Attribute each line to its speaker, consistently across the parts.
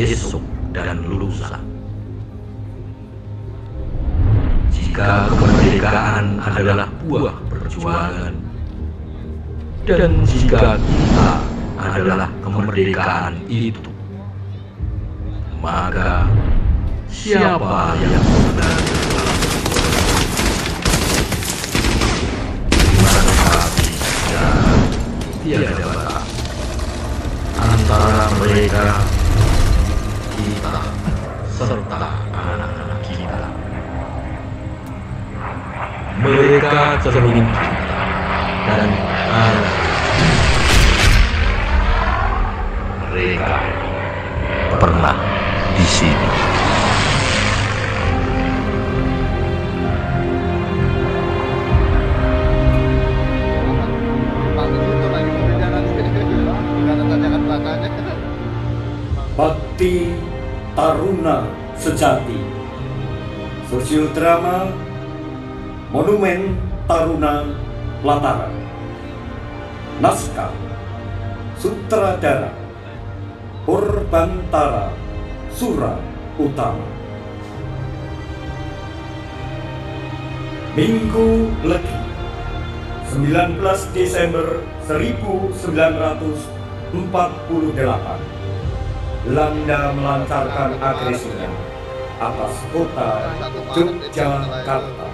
Speaker 1: esok dan lusa. Jika kemerdekaan adalah buah perjuangan, dan jika kita adalah kemerdekaan itu, maka siapa yang sebenarnya manakah bisa tiada batas antara mereka, kita, serta anak-anak kita. Mereka cermin kita dan anak. Mereka pernah di sini.
Speaker 2: Bakti Taruna Sejati, Sosiodrama Monumen Taruna Plataran. Naskah Sutradara Purbantara Sura Utama. Minggu Legi 19 Desember 1948, Belanda melancarkan agresinya atas kota Yogyakarta.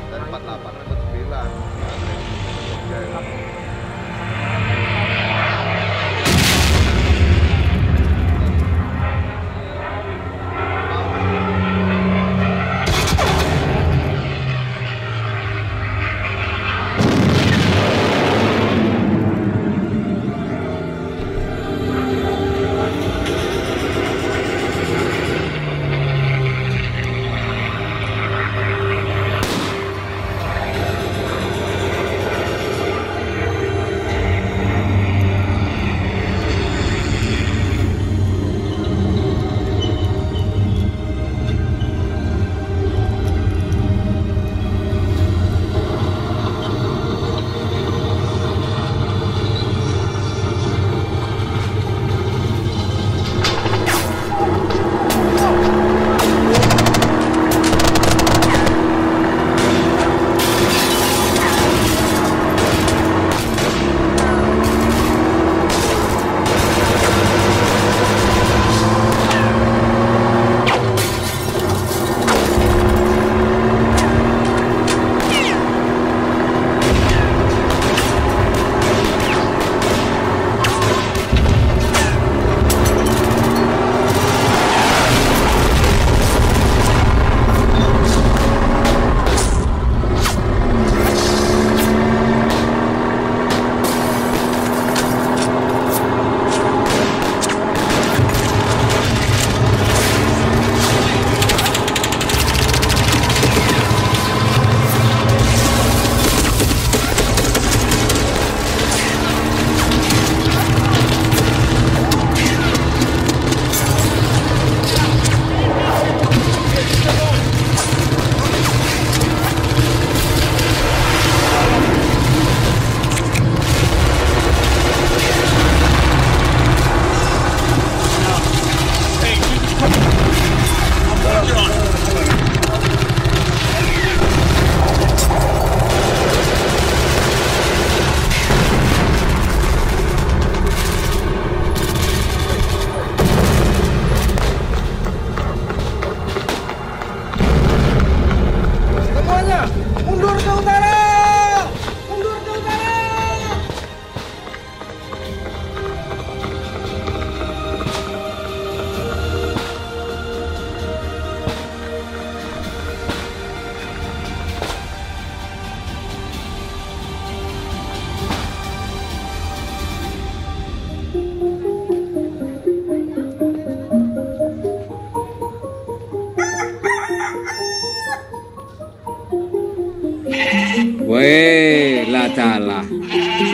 Speaker 3: Weh, lah dalah.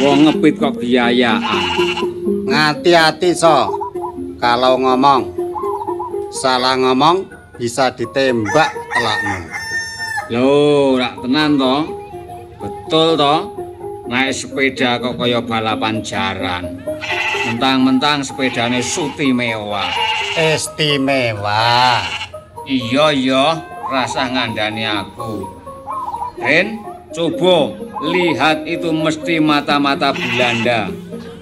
Speaker 3: Wong ngebit kok biayaan.
Speaker 4: Ngati-hati so. Kalau ngomong, salah ngomong bisa ditembak telakmu.
Speaker 3: Loh, rak tenan to? Betul to? Naik sepeda kok kaya balapan jaran. Mentang-mentang sepedane suti mewah.
Speaker 4: istimewa.
Speaker 3: Iya, rasa ngandani aku. Ren, coba lihat itu mesti mata-mata Belanda.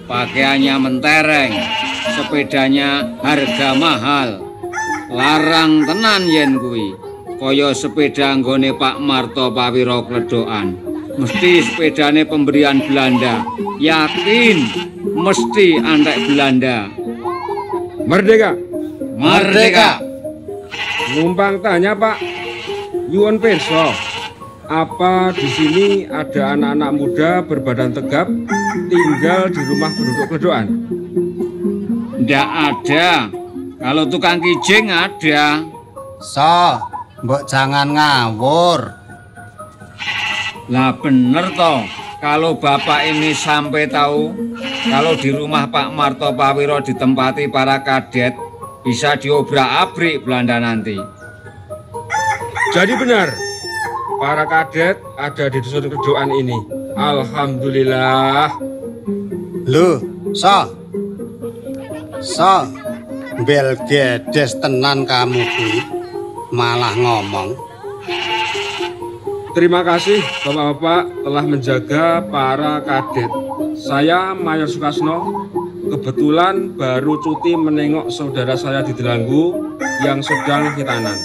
Speaker 3: Pakaiannya mentereng, sepedanya harga mahal. Larang tenan yen kuwi. Kaya sepeda nggone Pak Marto Pawiro Kledokan. Mesti sepedane pemberian Belanda. Yakin mesti antek Belanda.
Speaker 5: Merdeka.
Speaker 4: Merdeka.
Speaker 5: Numpang tanya Pak, Yuwon Pirsa, apa di sini ada anak-anak muda berbadan tegap tinggal di rumah penduduk Kledokan?
Speaker 3: Ndak ada. Kalau tukang kijing ada.
Speaker 4: So, mbok jangan ngawur.
Speaker 3: Lah bener toh. Kalau bapak ini sampai tahu kalau di rumah Pak Marto Pawiro ditempati para kadet, bisa diobrak-abrik Belanda nanti.
Speaker 5: Jadi benar, para kadet ada di dusun Kledokan ini. Alhamdulillah.
Speaker 4: Loh, So, bel gedes tenan kamu kuwi, malah ngomong.
Speaker 5: Terima kasih Bapak-bapak telah menjaga para kadet. Saya Mayor Sukasno kebetulan baru cuti menengok saudara saya di Delanggu yang sedang hitanan.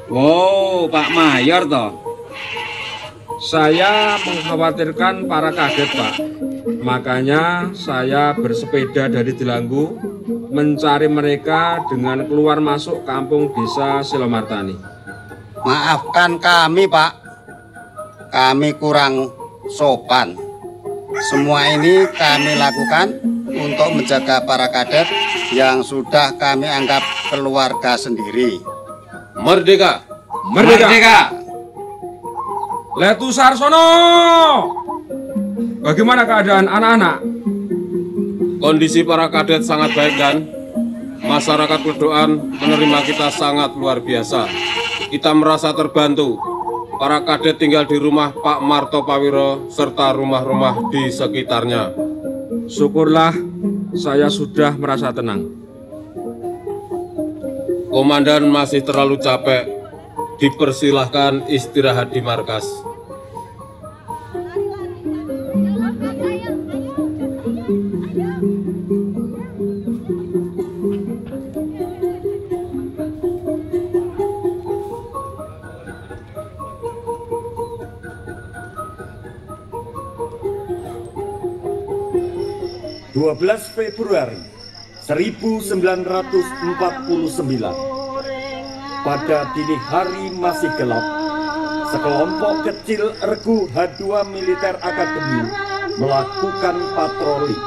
Speaker 3: Wow, Pak Mayor toh.
Speaker 5: Saya mengkhawatirkan para kadet, Pak. Makanya saya bersepeda dari Delanggu mencari mereka dengan keluar masuk kampung desa Silomartani.
Speaker 4: Maafkan kami, Pak. Kami kurang sopan. Semua ini kami lakukan untuk menjaga para kadet yang sudah kami anggap keluarga sendiri.
Speaker 5: Merdeka!
Speaker 3: Merdeka!
Speaker 5: Letu Sarsono! Bagaimana keadaan anak-anak?
Speaker 6: Kondisi para kadet sangat baik dan masyarakat Kledokan menerima kita sangat luar biasa. Kita merasa terbantu. Para kadet tinggal di rumah Pak Marto Pawiro serta rumah-rumah di sekitarnya.
Speaker 5: Syukurlah saya sudah merasa tenang.
Speaker 6: Komandan masih terlalu capek. Dipersilahkan istirahat di markas.
Speaker 2: Februari 1949. Pada dini hari masih gelap, sekelompok kecil regu H2 Militer Akademi melakukan patroli.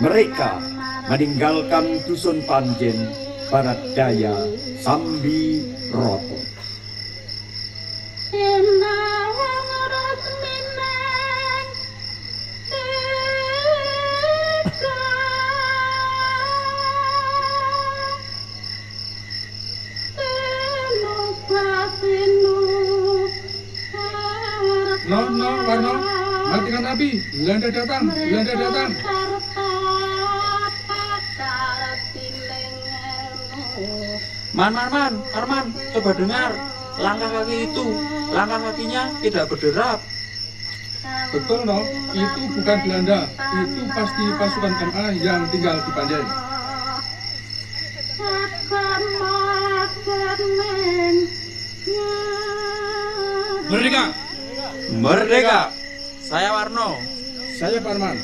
Speaker 2: Mereka meninggalkan dusun Panjen, Barat Daya, Sambi Roto.
Speaker 7: Warno, matikan api. Belanda datang, Belanda datang.
Speaker 8: Arman, coba dengar. Langkah kaki itu, langkah kakinya tidak berderap.
Speaker 7: Betul, no. Itu bukan Belanda. Itu pasti pasukan MA yang tinggal di Panjen.
Speaker 8: Merdeka! Merdeka! Saya Warno.
Speaker 7: Saya Parman.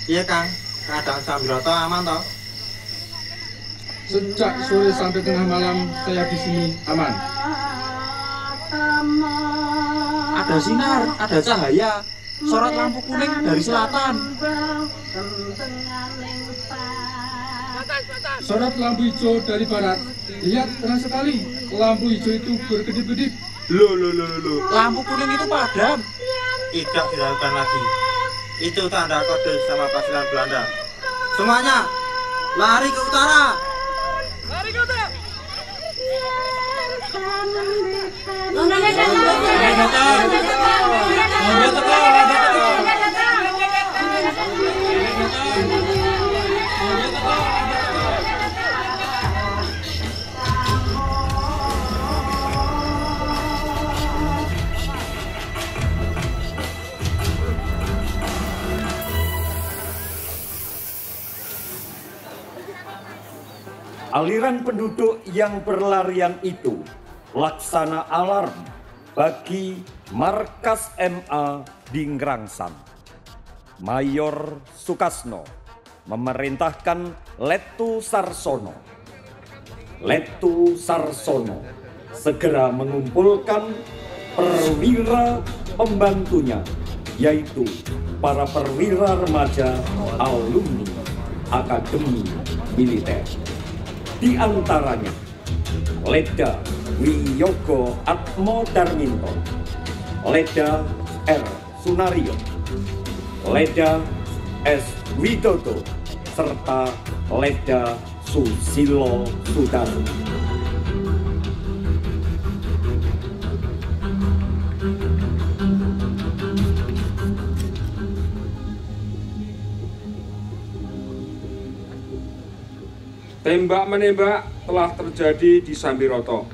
Speaker 8: Iya, Kang. Keadaan Sambiroto aman, toh?
Speaker 7: Sejak sore sampai tengah malam saya di sini aman.
Speaker 8: Ada sinar, ada cahaya. Sorot lampu kuning dari selatan.
Speaker 7: Sorot lampu hijau dari barat. Lihat, terang sekali. Lampu hijau itu berkedip-kedip.
Speaker 8: Loh. Lampu kuning itu padam. Tidak dilakukan lagi. Itu tanda kode sama pasukan Belanda. Semuanya, lari ke utara. Lari ke utara.
Speaker 2: Aliran penduduk yang berlarian itu laksana alarm bagi markas MA di Ngrangsan. Mayor Sukasno memerintahkan Letu Sarsono. Letu Sarsono segera mengumpulkan perwira pembantunya, yaitu para perwira remaja alumni Akademi Militer. Di antaranya Leda Wiyogo Atmo Darminto, Leda R. Sunario, Leda S. Widodo, serta Leda Susilo Sudarmo.
Speaker 5: Tembak-menembak telah terjadi di Sambiroto.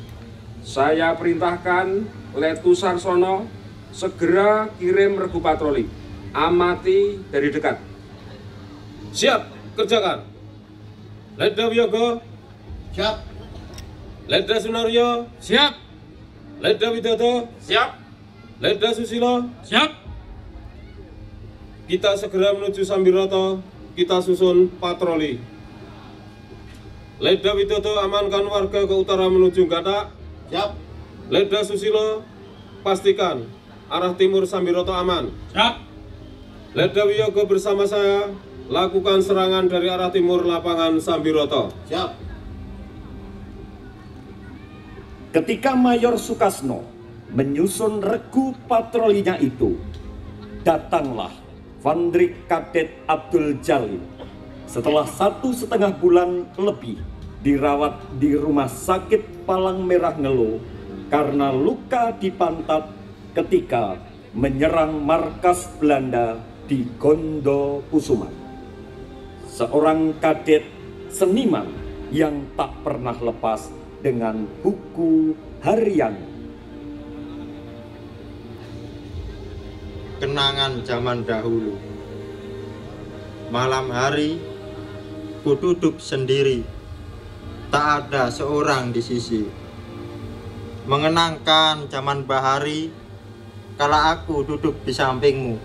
Speaker 5: Saya perintahkan Letu Sarsono segera kirim regu patroli. Amati dari dekat.
Speaker 6: Siap, kerjakan. Leda Wiyogo.
Speaker 4: Siap.
Speaker 6: Leda Sunario.
Speaker 7: Siap.
Speaker 6: Leda Widodo.
Speaker 7: Siap.
Speaker 6: Leda Susilo.
Speaker 7: Siap.
Speaker 6: Kita segera menuju Sambiroto. Kita susun patroli. Leda Widodo amankan warga ke utara menuju Gatak.
Speaker 4: Siap.
Speaker 6: Leda Susilo pastikan arah timur Sambiroto aman.
Speaker 7: Siap.
Speaker 6: Leda Wiyogo bersama saya lakukan serangan dari arah timur lapangan Sambiroto.
Speaker 4: Siap.
Speaker 2: Ketika Mayor Sukasno menyusun regu patrolinya itu, datanglah Vandrik Kadet Abdul Jalil. Setelah 1,5 bulan lebih dirawat di rumah sakit Palang Merah Ngelo karena luka di pantat ketika menyerang markas Belanda di Gondo Kusuma. Seorang kadet seniman yang tak pernah lepas dengan buku harian.
Speaker 8: Kenangan zaman dahulu. Malam hari ku duduk sendiri, tak ada seorang di sisi. Mengenangkan zaman bahari, kala aku duduk di sampingmu,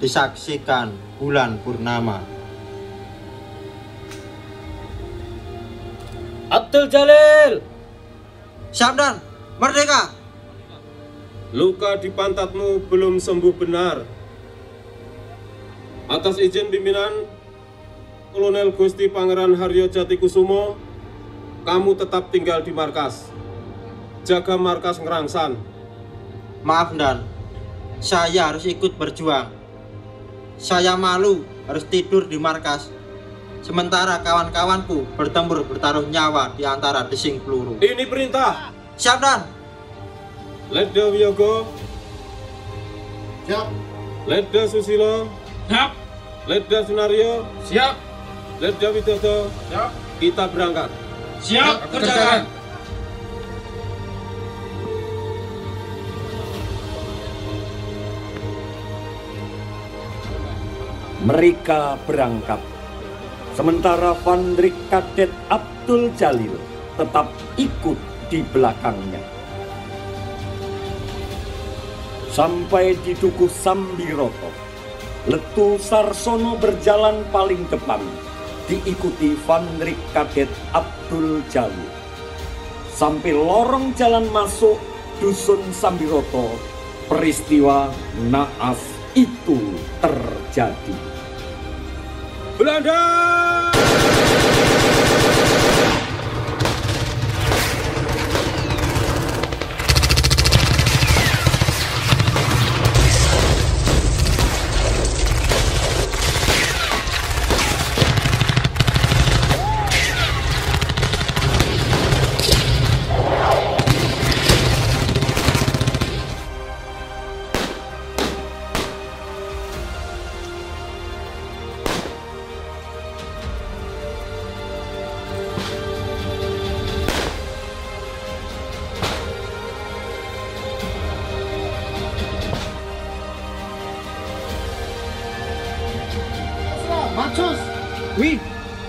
Speaker 8: disaksikan bulan purnama.
Speaker 9: Abdul Jalil!
Speaker 8: Syabdan, merdeka!
Speaker 6: Luka di pantatmu belum sembuh benar. Atas izin pimpinan Kolonel Gusti Pangeran Haryo Jatikusumo, kamu tetap tinggal di markas. Jaga markas Ngrangsan.
Speaker 8: Maaf Dan, saya harus ikut berjuang. Saya malu harus tidur di markas, sementara kawan-kawanku bertempur bertaruh nyawa di antara desing peluru.
Speaker 6: Ini perintah.
Speaker 8: Siap Dan.
Speaker 6: Leda Wiyogo.
Speaker 4: Siap.
Speaker 6: Leda Susilo.
Speaker 7: Siap.
Speaker 6: Leda Sunario.
Speaker 7: Siap.
Speaker 6: Leda Widodo.
Speaker 7: Siap.
Speaker 6: Kita berangkat.
Speaker 7: Siap, kerjakan.
Speaker 2: Mereka berangkat. Sementara Vandrik Kadet Abdul Jalil tetap ikut di belakangnya. Sampai di Dukuh Sambiroto, Letu Sarsono berjalan paling depan, diikuti Vandrik Kadet Abdul Jalil. Sampai lorong jalan masuk Dusun Sambiroto, peristiwa naas itu terjadi.
Speaker 6: Belanda!
Speaker 9: Wih,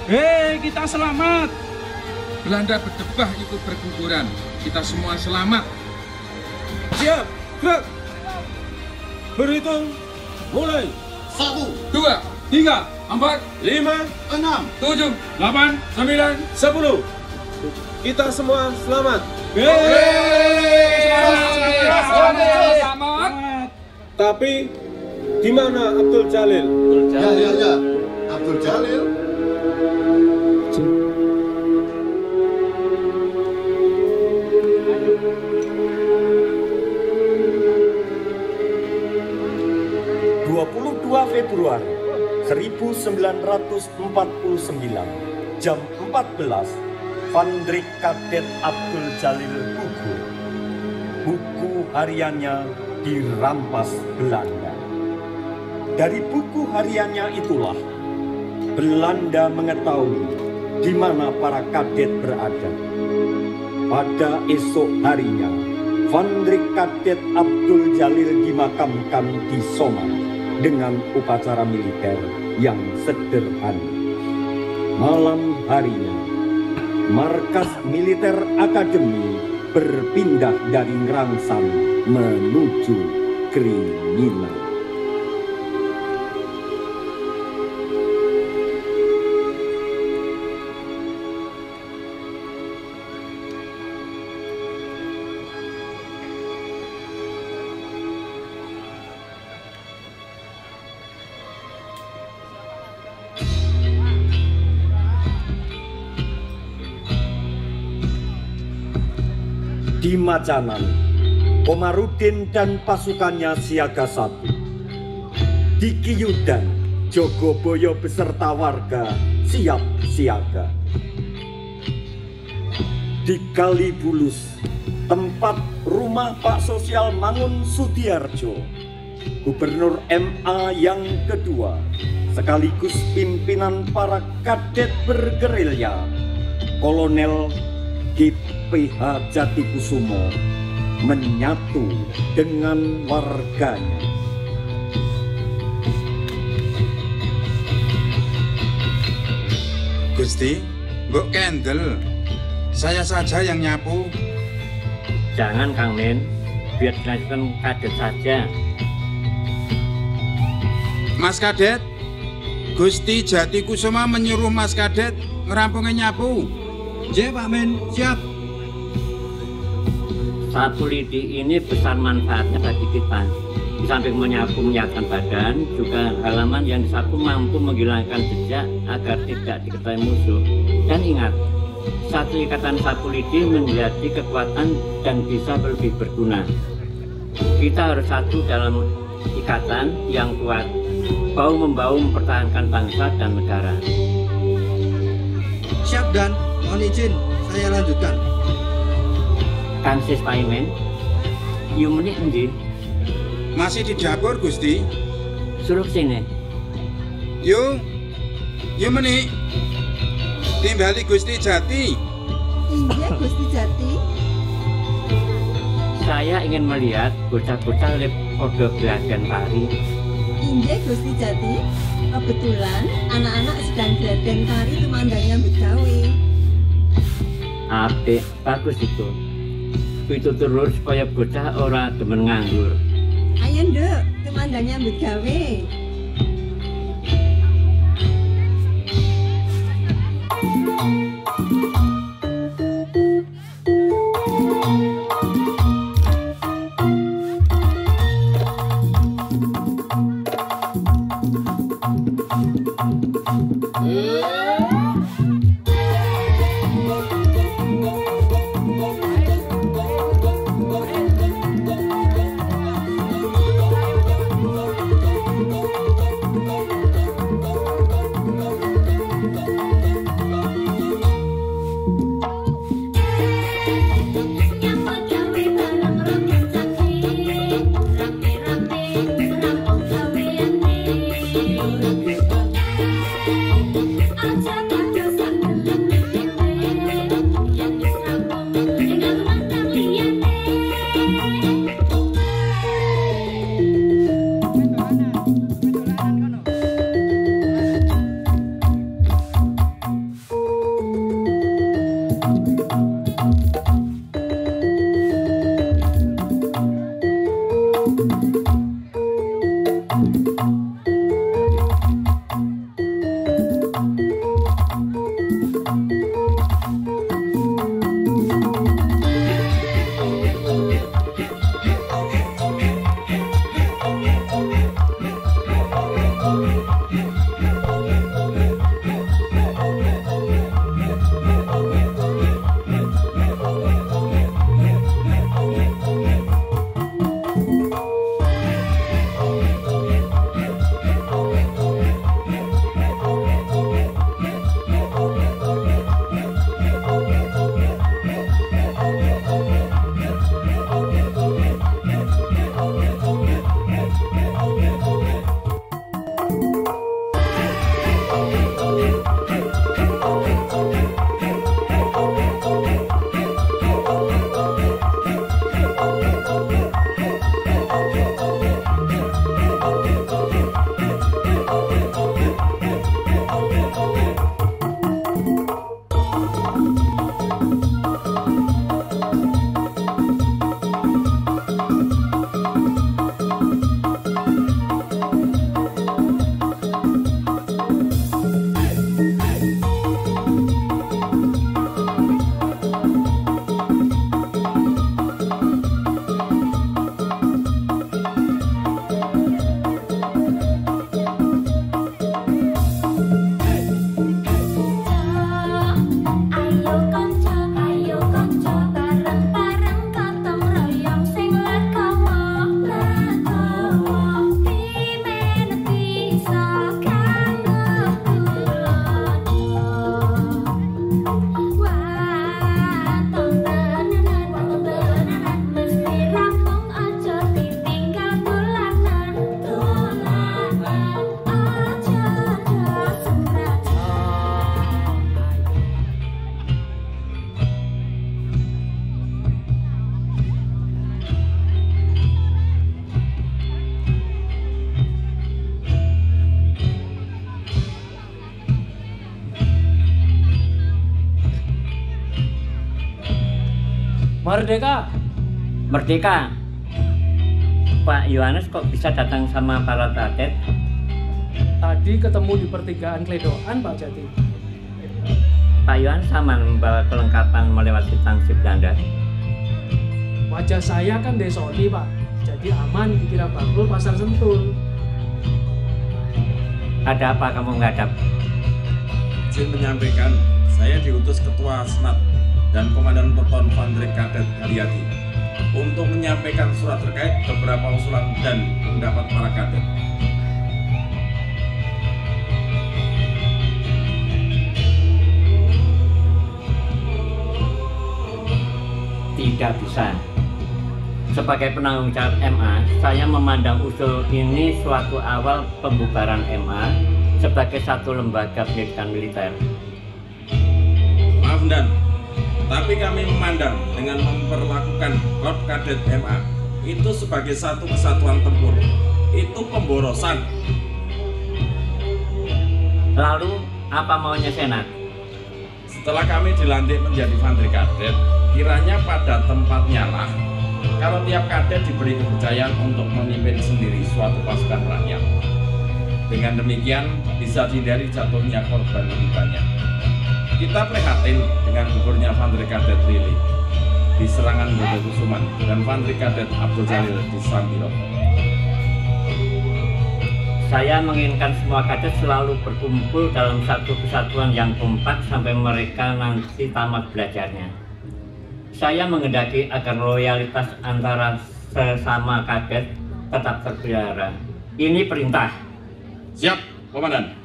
Speaker 9: hei kita selamat.
Speaker 7: Belanda berdebah ikut berguguran. Kita semua selamat.
Speaker 6: Siap, gerak. Berhitung, mulai.
Speaker 4: 1,
Speaker 7: 2, 3, 4,
Speaker 6: 5,
Speaker 4: 6,
Speaker 7: 7, 8, 9.
Speaker 6: 10. Kita semua selamat.
Speaker 7: Selamat.
Speaker 6: Tapi di mana Abdul Jalil?
Speaker 4: ya. Abdul Jalil.
Speaker 2: Februari 1949 jam 14 Vandrik Kadet Abdul Jalil gugur. Buku hariannya dirampas Belanda. Dari buku hariannya itulah Belanda mengetahui di mana para kadet berada. Pada esok harinya Vandrik Kadet Abdul Jalil dimakamkan di Somang dengan upacara militer yang sederhana. Malam harinya, markas militer akademi berpindah dari Ngrangsang menuju Kriminal. Di Macanan, Komarudin dan pasukannya siaga 1. Di Kiyudan, Jogoboyo beserta warga siap siaga. Di Kalibulus, tempat rumah Pak Sosial Mangun Sudiarjo, Gubernur MA yang kedua, sekaligus pimpinan para kadet bergerilya, Kolonel GPH Jatikusumo menyatu dengan warganya.
Speaker 9: Gusti, Mbok Kendel, saya saja yang nyapu.
Speaker 10: Jangan Kang Men, biar dilanjutkan kadet saja.
Speaker 9: Mas Kadet, Gusti Jatikusuma menyuruh Mas Kadet ngerampungin nyapu.
Speaker 11: Nggih Pak Men, siap.
Speaker 10: Sapu lidi ini besar manfaatnya bagi kita. Di samping menyapu menyehatkan badan, juga halaman yang disapu mampu menghilangkan jejak agar tidak diketahui musuh. Dan ingat, satu ikatan sapu lidi menjadi kekuatan dan bisa lebih berguna. Kita harus satu dalam ikatan yang kuat, bahu-membahu mempertahankan bangsa dan negara.
Speaker 11: Siap Dan, mohon izin, saya lanjutkan.
Speaker 10: Kansis Paimen, you menik endi?
Speaker 9: Masih di dapur, Gusti.
Speaker 10: Suruh sini.
Speaker 9: Yuk menik. Timbali Gusti Jati.
Speaker 12: Iya Gusti Jati.
Speaker 10: Saya ingin melihat bocah-bocah lep podo geladan tari.
Speaker 12: Inggih Gusti Jati. Kebetulan anak-anak sedang geladan tari tumandangnya Begawe.
Speaker 10: Apik, bagus itu. Pitutur supaya bocah ora demen nganggur.
Speaker 12: Ayo nduk, tumandangnya Begawe.
Speaker 10: Merdeka! Merdeka! Pak Yohanes kok bisa datang sama para kadet?
Speaker 13: Tadi ketemu di pertigaan Kledokan, Pak Jati.
Speaker 10: Pak Yohanes aman membawa kelengkapan melewati tangsi Belanda?
Speaker 13: Wajah saya kan desoli, Pak. Jadi aman dikira Bangkul Pasar Sentul.
Speaker 10: Ada apa kamu menghadap?
Speaker 5: Izin menyampaikan, saya diutus Ketua Senat dan Komandan Peleton Vandrik Kadet Haryadi untuk menyampaikan surat terkait beberapa usulan dan pendapat para kadet.
Speaker 10: Tidak bisa. Sebagai penanggung jawab MA, saya memandang usul ini suatu awal pembubaran MA sebagai satu lembaga pendidikan militer.
Speaker 5: Maaf Dan, tapi kami memandang dengan memperlakukan Kod Kadet MA itu sebagai satu kesatuan tempur. Itu pemborosan.
Speaker 10: Lalu, apa maunya Senat?
Speaker 5: Setelah kami dilantik menjadi Vandrik Kadet, kiranya pada tempatnya lah kalau tiap kadet diberi kepercayaan untuk memimpin sendiri suatu pasukan rakyat. Dengan demikian, bisa dihindari jatuhnya korban lebih banyak. Kita prihatin dengan gugurnya Vandrik Kadet Lili di serangan Bodokusuman dan Vandrik Kadet Abdul Jalil di Sambiro.
Speaker 10: Saya menginginkan semua kadet selalu berkumpul dalam satu kesatuan yang kompak sampai mereka nanti tamat belajarnya. Saya menghendaki agar loyalitas antara sesama kadet tetap terpelihara. Ini perintah.
Speaker 5: Siap, Komandan.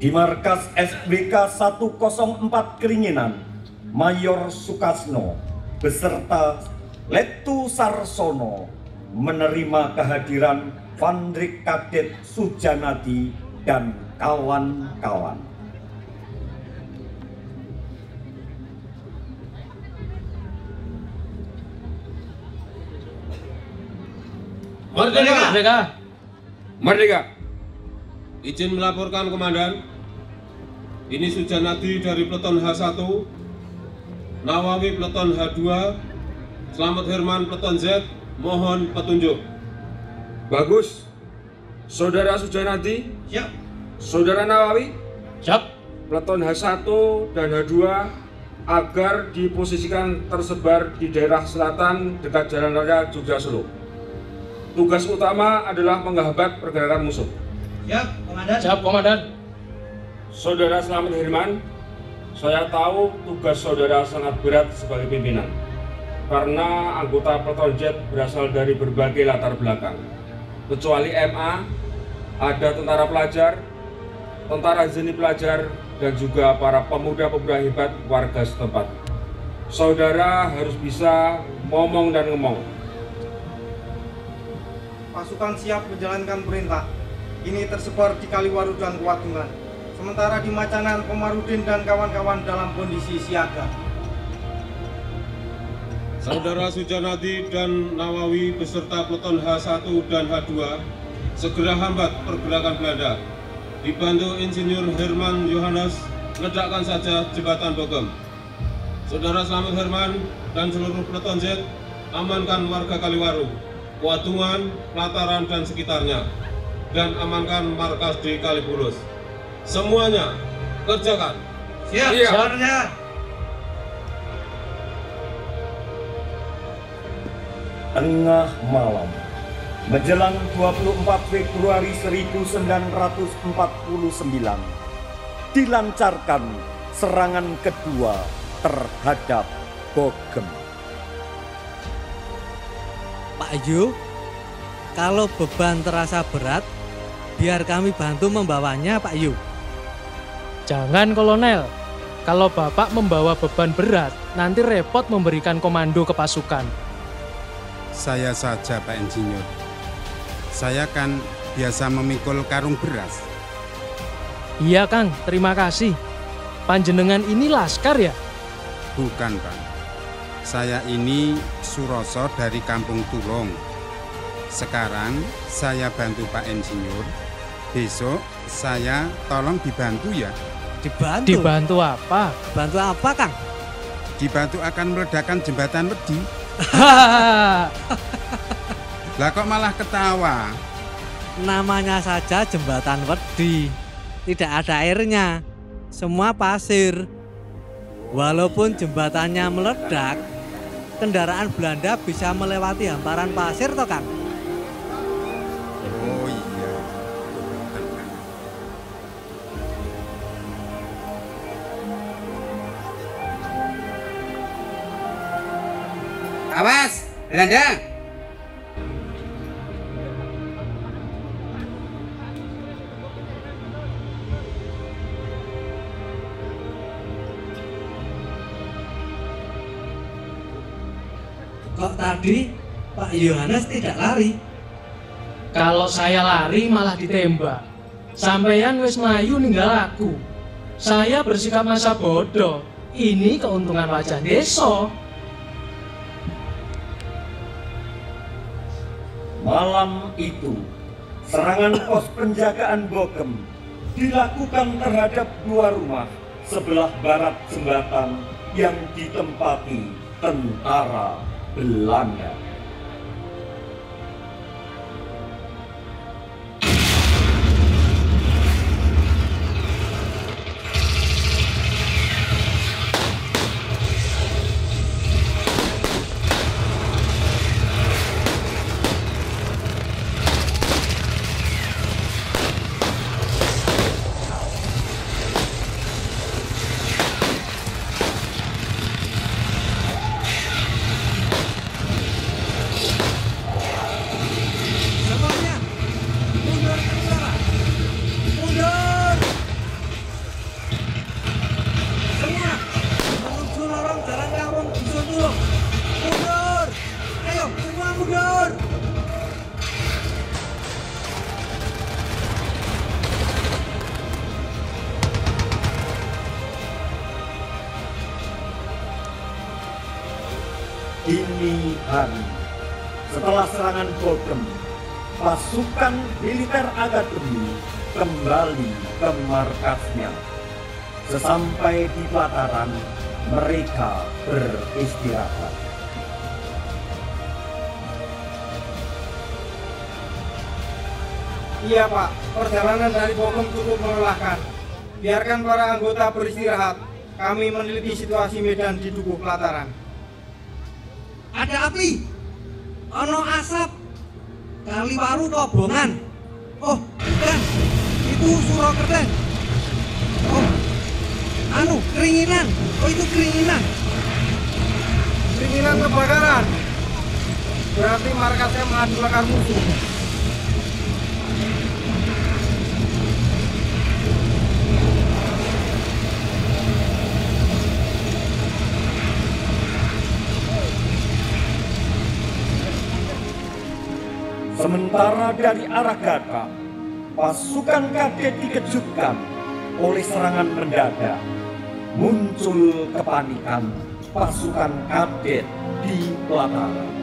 Speaker 2: Di markas SBK 104 Keringinan, Mayor Sukasno beserta Letu Sarsono menerima kehadiran Vandrik Kadet Sujanadi dan kawan-kawan.
Speaker 6: Merdeka!
Speaker 13: Merdeka!
Speaker 5: Merdeka!
Speaker 6: Izin melaporkan, Komandan. Ini Sujanadi dari Peleton H1, Nawawi Peleton H2, Slamet Herman Peleton Z Mohon petunjuk.
Speaker 5: Bagus. Saudara Sujanadi?
Speaker 11: Siap.
Speaker 5: Saudara Nawawi?
Speaker 13: Siap.
Speaker 5: Peleton H1 dan H2 agar diposisikan tersebar di daerah selatan dekat Jalan Raya Jogja Solo. Tugas utama adalah menghambat pergerakan musuh.
Speaker 11: Siap, Komandan.
Speaker 13: Siap, Komandan.
Speaker 5: Saudara Slamet Herman, saya tahu tugas saudara sangat berat sebagai pimpinan. Karena anggota Peleton Jet berasal dari berbagai latar belakang. Kecuali MA, ada tentara pelajar, tentara zeni pelajar, dan juga para pemuda-pemuda hebat warga setempat. Saudara harus bisa ngomong dan ngomong.
Speaker 8: Pasukan siap menjalankan perintah. Ini tersebar di Kaliwaru dan Kuadungan. Sementara di Macanan, Komarudin dan kawan-kawan dalam kondisi siaga.
Speaker 6: Saudara Sujanadi dan Nawawi beserta peleton H1 dan H2 segera hambat pergerakan Belanda. Dibantu Insinyur Herman Yohanes, ledakkan saja jembatan Bogem. Saudara Slamet Herman dan seluruh peleton Z amankan warga Kaliwaru, Kuadungan, Pelataran dan sekitarnya, dan amankan markas di Kalibulus. Semuanya kerjakan.
Speaker 11: Siap, Komandan.
Speaker 2: Tengah malam, menjelang 24 Februari 1949, dilancarkan serangan kedua terhadap Bogem.
Speaker 14: Pak Yu, kalau beban terasa berat, biar kami bantu membawanya, Pak Yu.
Speaker 13: Jangan, Kolonel. Kalau Bapak membawa beban berat, nanti repot memberikan komando ke pasukan.
Speaker 9: Saya saja, Pak Insinyur. Saya kan biasa memikul karung beras.
Speaker 13: Iya, Kang. Terima kasih. Panjenengan ini laskar ya?
Speaker 9: Bukan, Pak. Saya ini Suroso dari Kampung Tulung. Sekarang saya bantu Pak Insinyur. Besok saya tolong dibantu ya.
Speaker 14: Dibantu?
Speaker 13: Dibantu apa?
Speaker 14: Bantu apa, Kang?
Speaker 9: Dibantu akan meledakkan jembatan Wedi. Lah kok malah ketawa?
Speaker 14: Namanya saja jembatan Wedi. Tidak ada airnya. Semua pasir. Walaupun jembatannya meledak, kendaraan Belanda bisa melewati hamparan pasir toh, Kang?
Speaker 9: Oh iya.
Speaker 15: Awas, Belanda!
Speaker 14: Kok tadi Pak Yohanes tidak lari?
Speaker 13: Kalau saya lari malah ditembak. Sampeyan wis mlayu ninggal aku. Saya bersikap masa bodoh. Ini keuntungan wajah desa.
Speaker 2: Malam itu, serangan pos penjagaan Bogem dilakukan terhadap dua rumah sebelah barat jembatan yang ditempati tentara Belanda. Dini hari, setelah serangan Bogem, pasukan militer akademi kembali ke markasnya. Sesampai di Pelataran, mereka beristirahat.
Speaker 8: Iya Pak, perjalanan dari Bokem cukup melelahkan. Biarkan para anggota beristirahat. Kami meneliti situasi medan di Dukuh Pelataran.
Speaker 14: Ada api, ono asap, Kaliwaru kobongan. Oh, bukan, itu Surakerten. Oh, keringinan. Oh, itu keringinan.
Speaker 8: Keringinan kebakaran. Berarti markasnya menghancurkan musuh.
Speaker 2: Sementara dari arah Gata, pasukan kadet dikejutkan oleh serangan mendadak. Muncul kepanikan pasukan kadet di Pelataran.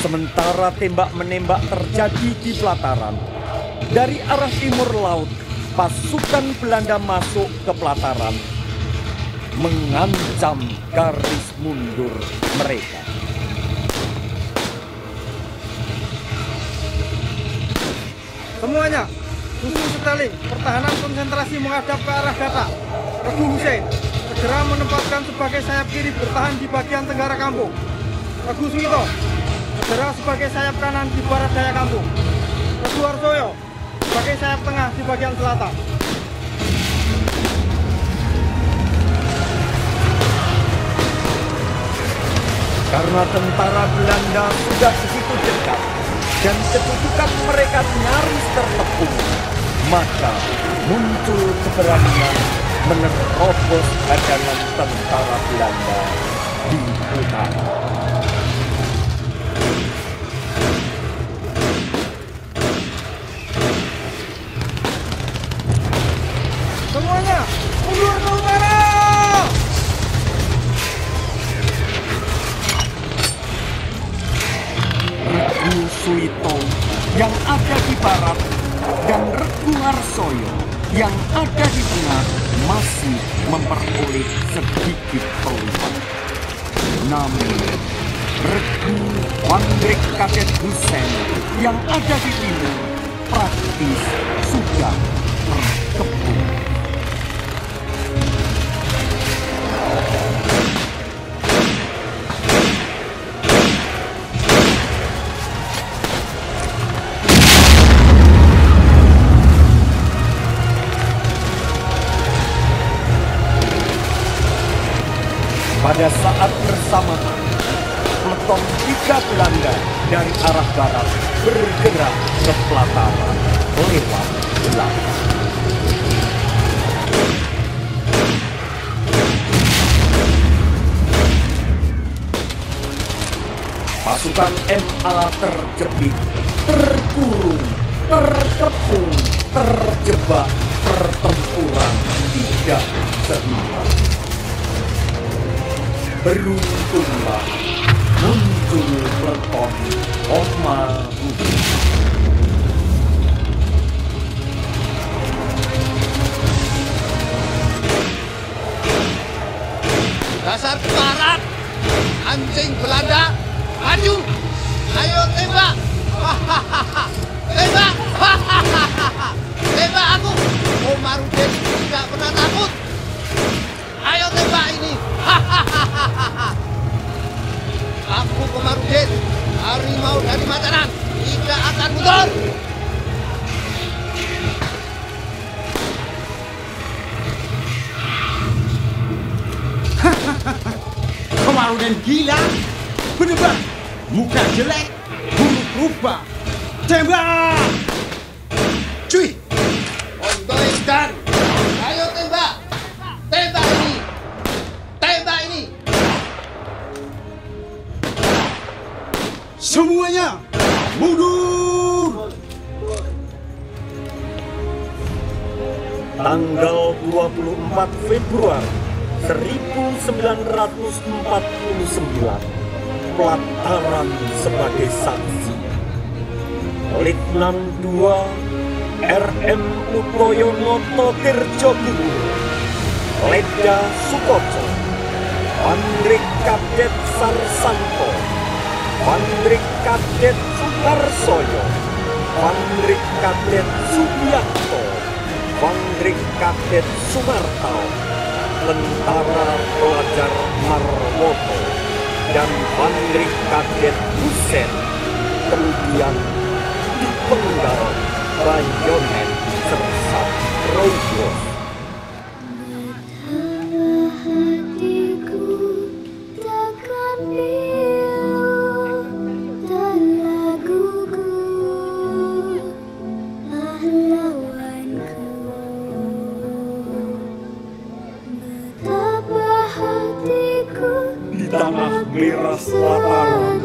Speaker 2: Sementara tembak-menembak terjadi di Pelataran, dari arah timur laut, pasukan Belanda masuk ke Pelataran, mengancam garis mundur mereka.
Speaker 8: Semuanya, susun seteling, pertahanan konsentrasi menghadap ke arah Gata. Regu Hussein, segera menempatkan sebagai sayap kiri bertahan di bagian tenggara kampung. Regu Suito, segera sebagai sayap kanan di barat daya kampung. Regu Harsoyo, sebagai sayap tengah di bagian selatan.
Speaker 2: Karena tentara Belanda sudah begitu dekat dan kedudukan mereka nyaris tertepung, maka muncul keberanian menerobos hadangan tentara Belanda di utara.
Speaker 8: Semuanya, mundur ke utara!
Speaker 2: Regu Suito yang ada di barat dan Regu Harsoyo yang ada di tengah masih memperoleh sedikit peluang. Namun, Regu Wandrik Kadet Hussein yang ada di timur praktis sudah terkepung. Pada saat bersamaan, peleton 3 Belanda dari arah barat bergerak ke Pelataran lewat belakang. Pasukan MA terjepit, terkurung, terkepung, terjebak, pertempuran tidak seimbang. Beruntunglah muncul peleton Hotma Rubi.
Speaker 15: Dasar barat, anjing Belanda, maju, ayo tembak, tembak, tembak aku, Komarudin tidak pernah takut, ayo tembak ini, aku Komarudin, harimau dari Mataram, tidak akan mundur.
Speaker 9: Komarudin gila, berdebat, muka jelek, bulu rubah, tembak! Cuy!
Speaker 15: Ondoiskan, ayo tembak, tembak ini, tembak ini.
Speaker 9: Semuanya mundur!
Speaker 2: tanggal 24 Februari 1949, Pelataran sebagai saksi. Letnan 2 RM Utoyonoto Tirjogiwo, Leda Sukoco, Pandrik Kadet Sarsanto, Pandrik Kadet Sukarsoyo, Pandrik Kadet Subiakto, Pandrik Kadet Sumartao, Tentara Pelajar Marwoto, dan Pandrik Kadet Husen, kemudian dipenggal bayonet serta royos. Di tanah merah Pelataran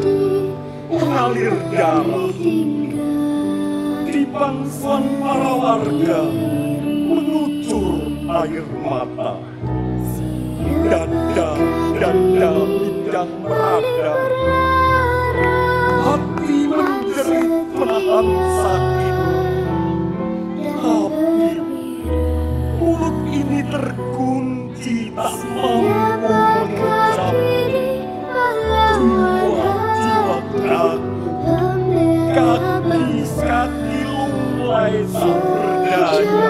Speaker 2: mengalir darah, di bangkuan para warga mengucur air mata. Dada bidang meradang, hati menjerit menahan sakit, tapi mulut ini terkunci tak mampu mengucap. Kaki lunglai tak berdaya.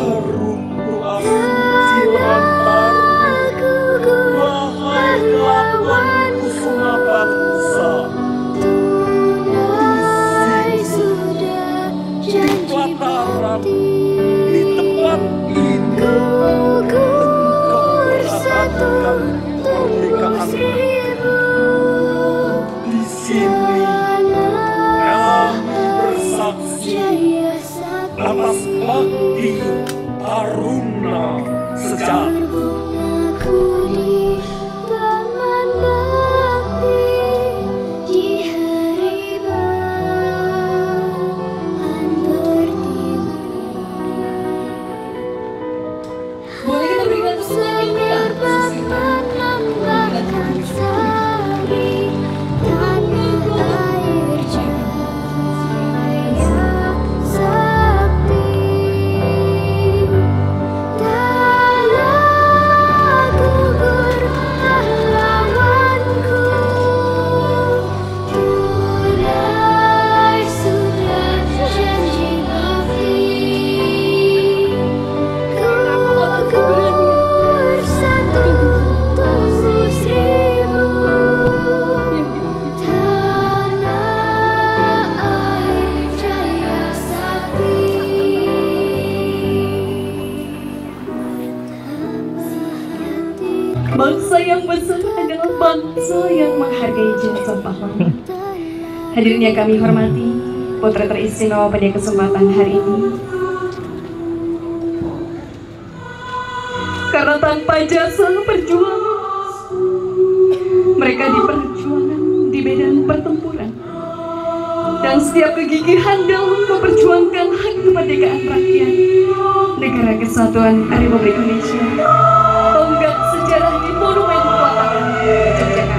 Speaker 2: Harum doa suci lantarmu, wahai lawan kusuma bangsa. Di Pelataran, di tempat ini, engkau perhatikan kemerdekaan. Di sini kami bersaksi atas bakti Taruna Sejati.
Speaker 16: Boleh kita berikan
Speaker 17: Bangsa yang besar adalah bangsa yang menghargai jasa pahlawan. Hadirin yang kami hormati, putra teristimewa pada kesempatan hari ini. Karena tanpa jasa perjuangan, mereka diperjuangkan di medan pertempuran. Dan setiap kegigihan dalam memperjuangkan hak kemerdekaan rakyat, Negara Kesatuan Republik Indonesia, tonggak sejarah di Monumen Pelataran, Yogyakarta.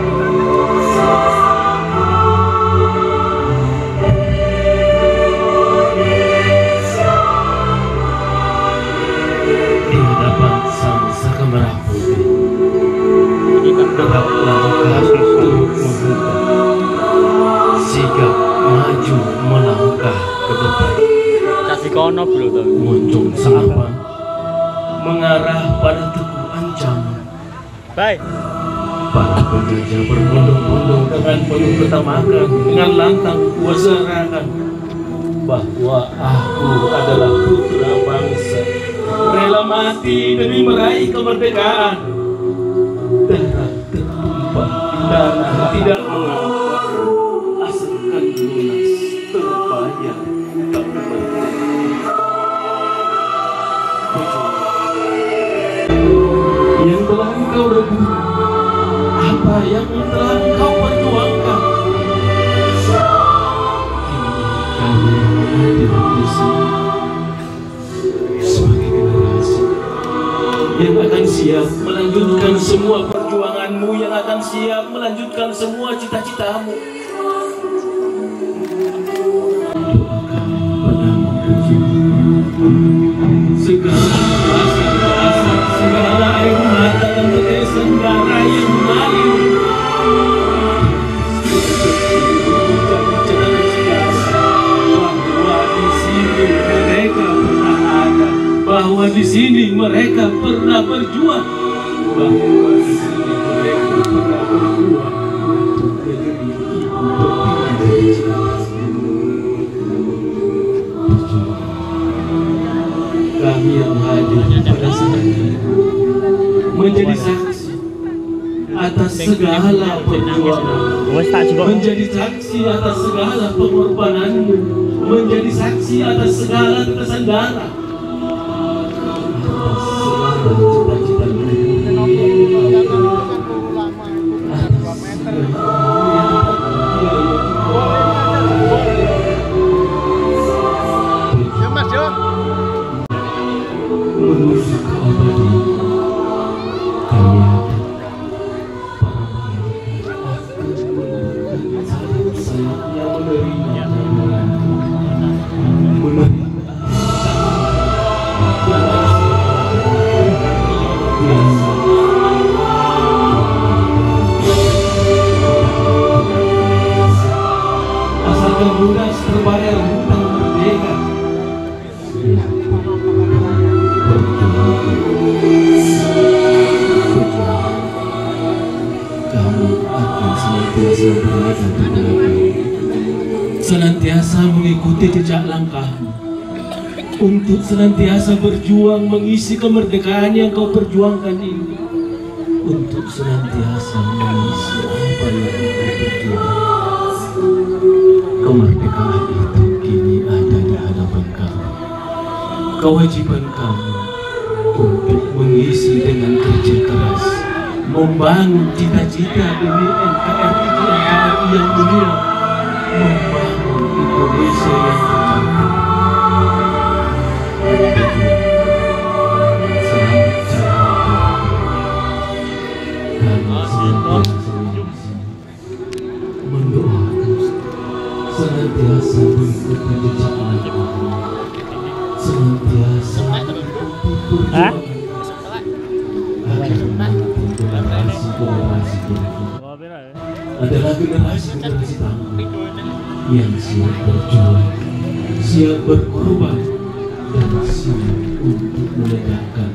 Speaker 18: Di hadapan sang saka merah putih, tegaklah hati untuk membuka, sigap maju melangkah ke depan.
Speaker 19: Kono belum
Speaker 18: muncul senapan mengarah pada teguh ancaman.
Speaker 19: Baik.
Speaker 18: Para penjajah berbondong-bondong dengan penuh ketamakan, dengan lantang kuasarakan bahwa aku adalah putra bangsa, rela mati demi meraih kemerdekaan. Darah tertumpah di tanah tidak mengapa, asalkan lunas terbayar tak berhenti. Yang telah engkau rebut, apa yang telah engkau perjuangkan, kini kami hadir di sini siap melanjutkan semua perjuanganmu, yang akan siap melanjutkan semua cita-citamu. Doakan padamu segala rasa, segala air mata dan tetesan darah yang mengalir bahwa di sini mereka pernah berjuang, bahwa di sini mereka pernah berjuang untuk negeri ibu pertiwi. Kami yang hadir pada saat ini menjadi saksi atas segala perjuangan, menjadi saksi atas segala pengorbananmu, menjadi saksi atas segala tetesan darah, menuju keabadian. Kami asalkan lunas terbayar hutang merdeka. Kamu akan senantiasa berada di belakang, senantiasa mengikuti jejak langkahmu, untuk senantiasa berjuang mengisi kemerdekaan yang kau perjuangkan ini, untuk senantiasa mengisi apa yang kau perjuangkan. Kemerdekaan itu kini ada di hadapan kamu. Kewajiban kamu untuk mengisi dengan kerja keras, membangun cita-cita demi NKRI yang mulia, membangun Indonesia yang berkembang. Mendoakan senantiasa mengikuti jejak langkahmu, senantiasa mengikuti perjuangan generasi adalah generasi tangguh yang siap berjuang, siap berkorban, dan siap untuk menegakkan